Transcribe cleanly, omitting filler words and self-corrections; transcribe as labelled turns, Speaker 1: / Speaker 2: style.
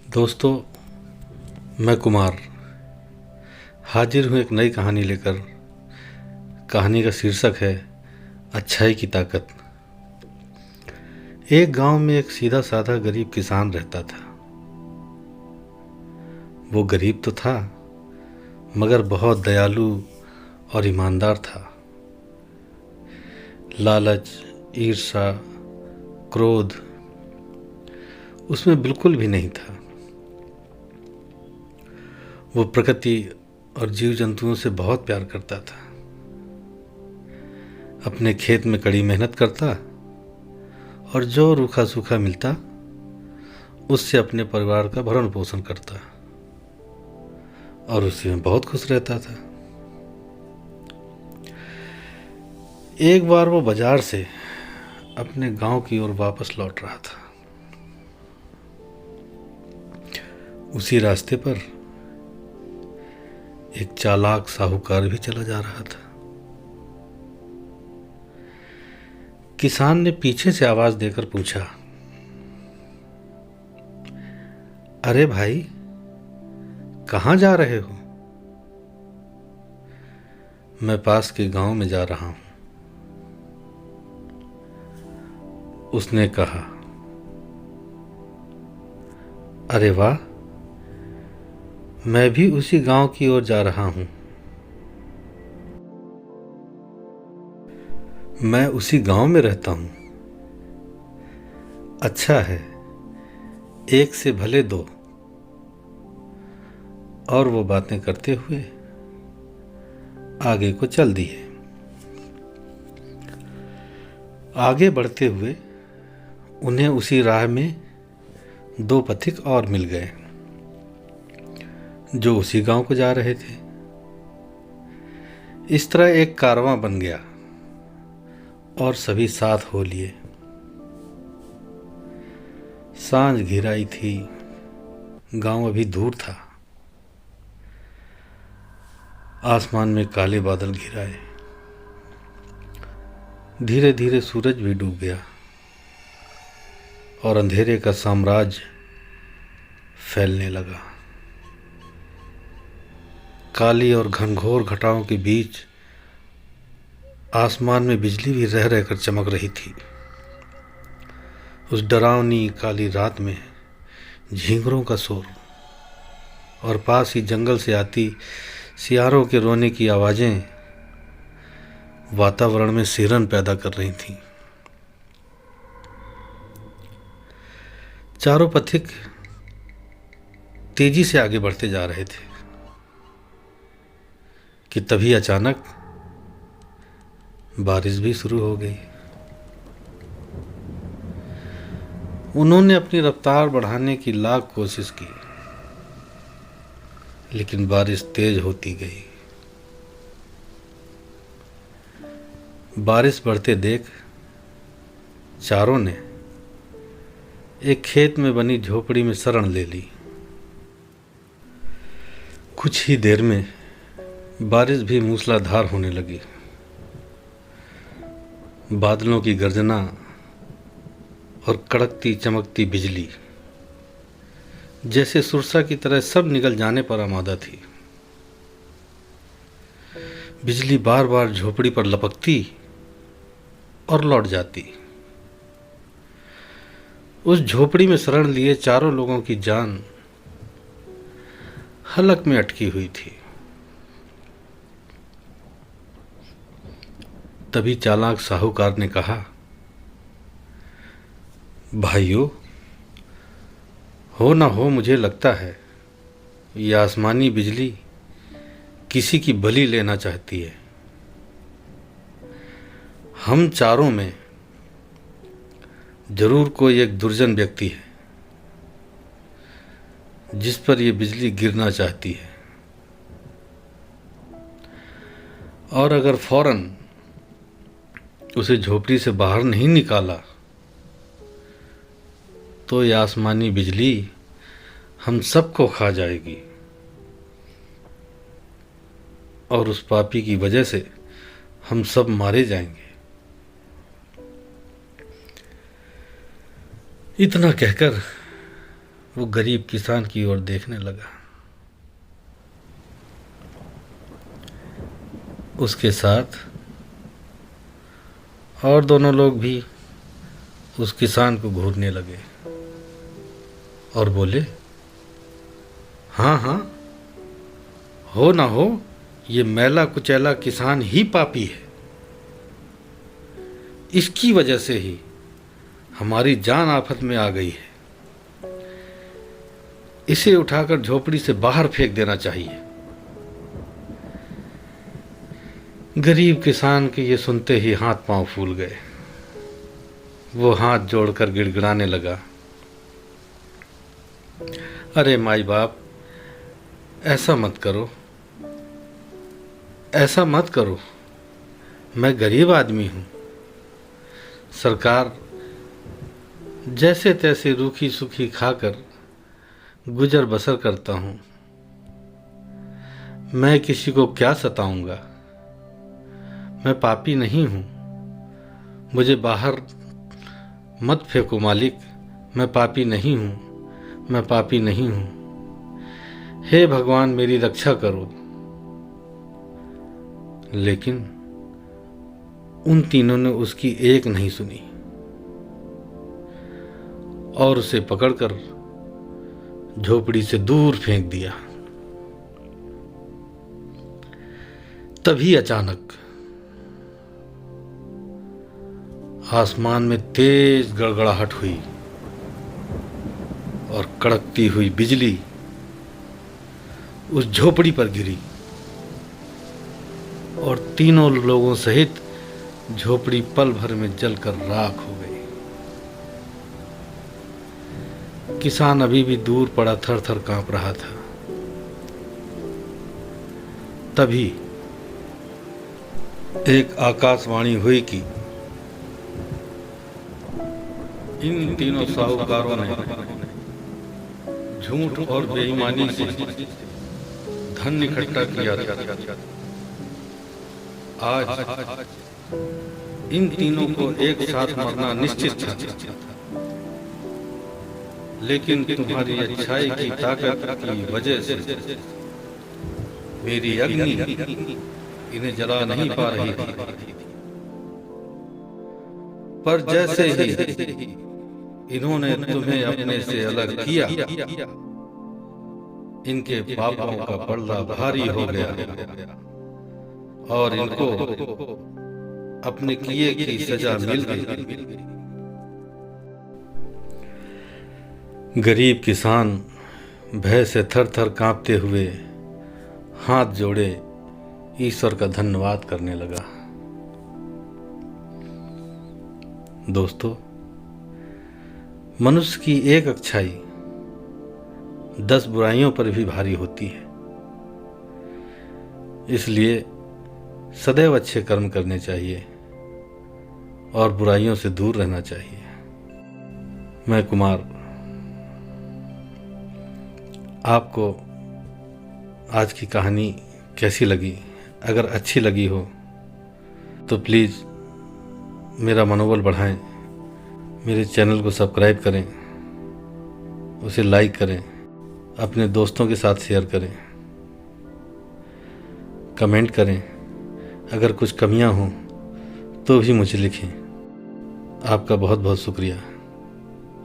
Speaker 1: दोस्तों, मैं कुमार हाजिर हूँ एक नई कहानी लेकर। कहानी का शीर्षक है अच्छाई की ताकत। एक गांव में एक सीधा साधा गरीब किसान रहता था। वो गरीब तो था मगर बहुत दयालु और ईमानदार था। लालच, ईर्ष्या, क्रोध उसमें बिल्कुल भी नहीं था। वो प्रकृति और जीव जंतुओं से बहुत प्यार करता था। अपने खेत में कड़ी मेहनत करता और जो रूखा सूखा मिलता उससे अपने परिवार का भरण पोषण करता और उसी में बहुत खुश रहता था। एक बार वो बाजार से अपने गांव की ओर वापस लौट रहा था। उसी रास्ते पर एक चालाक साहूकार भी चला जा रहा था। किसान ने पीछे से आवाज देकर पूछा, अरे भाई, कहाँ जा रहे हो? मैं पास के गांव में जा रहा हूं, उसने कहा। अरे वाह, मैं भी उसी गांव की ओर जा रहा हूं। मैं उसी गांव में रहता हूं। अच्छा है, एक से भले दो। और वो बातें करते हुए आगे को चल दिए। आगे बढ़ते हुए उन्हें उसी राह में दो पथिक और मिल गए जो उसी गांव को जा रहे थे। इस तरह एक कारवां बन गया और सभी साथ हो लिए। सांझ घिर आई थी, गांव अभी दूर था। आसमान में काले बादल घिर आए। धीरे धीरे सूरज भी डूब गया और अंधेरे का साम्राज्य फैलने लगा। काली और घनघोर घटाओं के बीच आसमान में बिजली भी रह रहकर चमक रही थी। उस डरावनी काली रात में झींगरों का शोर और पास ही जंगल से आती सियारों के रोने की आवाजें वातावरण में सिहरन पैदा कर रही थीं। चारों पथिक तेजी से आगे बढ़ते जा रहे थे कि तभी अचानक बारिश भी शुरू हो गई। उन्होंने अपनी रफ्तार बढ़ाने की लाख कोशिश की, लेकिन बारिश तेज होती गई। बारिश बढ़ते देख चारों ने एक खेत में बनी झोपड़ी में शरण ले ली। कुछ ही देर में बारिश भी मूसलाधार होने लगी। बादलों की गर्जना और कड़कती चमकती बिजली जैसे सुरसा की तरह सब निकल जाने पर आमादा थी। बिजली बार बार झोपड़ी पर लपकती और लौट जाती। उस झोपड़ी में शरण लिए चारों लोगों की जान हलक में अटकी हुई थी। तभी चालाक साहूकार ने कहा, भाइयों, हो ना हो, मुझे लगता है ये आसमानी बिजली किसी की बलि लेना चाहती है। हम चारों में जरूर कोई एक दुर्जन व्यक्ति है जिस पर यह बिजली गिरना चाहती है, और अगर फौरन उसे झोपड़ी से बाहर नहीं निकाला तो यह आसमानी बिजली हम सबको खा जाएगी और उस पापी की वजह से हम सब मारे जाएंगे। इतना कहकर वो गरीब किसान की ओर देखने लगा। उसके साथ और दोनों लोग भी उस किसान को घूरने लगे और बोले, हाँ हाँ, हो ना हो, ये मैला कुचैला किसान ही पापी है। इसकी वजह से ही हमारी जान आफत में आ गई है। इसे उठाकर झोपड़ी से बाहर फेंक देना चाहिए। गरीब किसान के ये सुनते ही हाथ पांव फूल गए। वो हाथ जोड़कर गिड़गिड़ाने लगा, अरे माई बाप, ऐसा मत करो, ऐसा मत करो। मैं गरीब आदमी हूँ। सरकार जैसे तैसे रूखी सूखी खाकर गुजर बसर करता हूँ। मैं किसी को क्या सताऊंगा। मैं पापी नहीं हूँ। मुझे बाहर मत फेंको मालिक। मैं पापी नहीं हूँ। मैं पापी नहीं हूँ। हे भगवान, मेरी रक्षा करो। लेकिन उन तीनों ने उसकी एक नहीं सुनी और उसे पकड़कर झोपड़ी से दूर फेंक दिया। तभी अचानक आसमान में तेज गड़गड़ाहट हुई और कड़कती हुई बिजली उस झोपड़ी पर गिरी और तीनों लोगों सहित झोपड़ी पल भर में जलकर राख हो गई। किसान अभी भी दूर पड़ा थर थर कांप रहा था। तभी एक आकाशवाणी हुई कि इन तीनों साहूकारों ने झूठ और बेईमानी से धन इकट्ठा किया था। आज इन तीनों को एक साथ मरना निश्चित था, लेकिन तुम्हारी अच्छाई की ताकत की वजह से मेरी अग्नि इन्हें जला नहीं पा रही थी। पर जैसे ही इन्होंने तुम्हें अपने से अलग किया, इनके पापों का पलड़ा भारी हो गया और इनको अपने किए की सजा मिल गई। गरीब किसान भय से थर थर कांपते हुए हाथ जोड़े ईश्वर का धन्यवाद करने लगा। दोस्तों, मनुष्य की एक अच्छाई 10 बुराइयों पर भी भारी होती है। इसलिए सदैव अच्छे कर्म करने चाहिए और बुराइयों से दूर रहना चाहिए। मैं कुमार आपको आज की कहानी कैसी लगी? अगर अच्छी लगी हो तो प्लीज़ मेरा मनोबल बढ़ाएं, मेरे चैनल को सब्सक्राइब करें, उसे लाइक करें, अपने दोस्तों के साथ शेयर करें, कमेंट करें। अगर कुछ कमियां हों तो भी मुझे लिखें। आपका बहुत बहुत शुक्रिया।